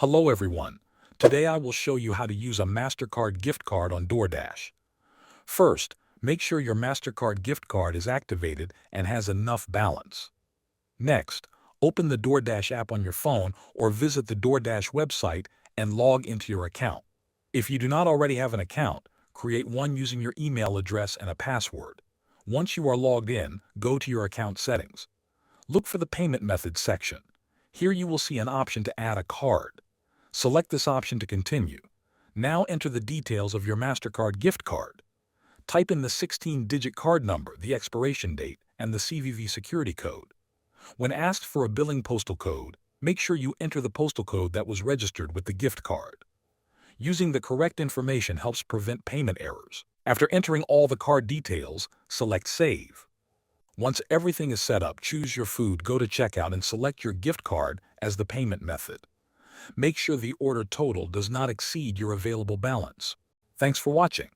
Hello everyone. Today I will show you how to use a Mastercard gift card on DoorDash. First, make sure your Mastercard gift card is activated and has enough balance. Next, open the DoorDash app on your phone or visit the DoorDash website and log into your account. If you do not already have an account, create one using your email address and a password. Once you are logged in, go to your account settings. Look for the payment methods section. Here you will see an option to add a card. Select this option to continue. Now enter the details of your Mastercard gift card. Type in the 16-digit card number, the expiration date, and the CVV security code. When asked for a billing postal code, make sure you enter the postal code that was registered with the gift card. Using the correct information helps prevent payment errors. After entering all the card details, select Save. Once everything is set up, choose your food, go to checkout, and select your gift card as the payment method. Make sure the order total does not exceed your available balance. Thanks for watching.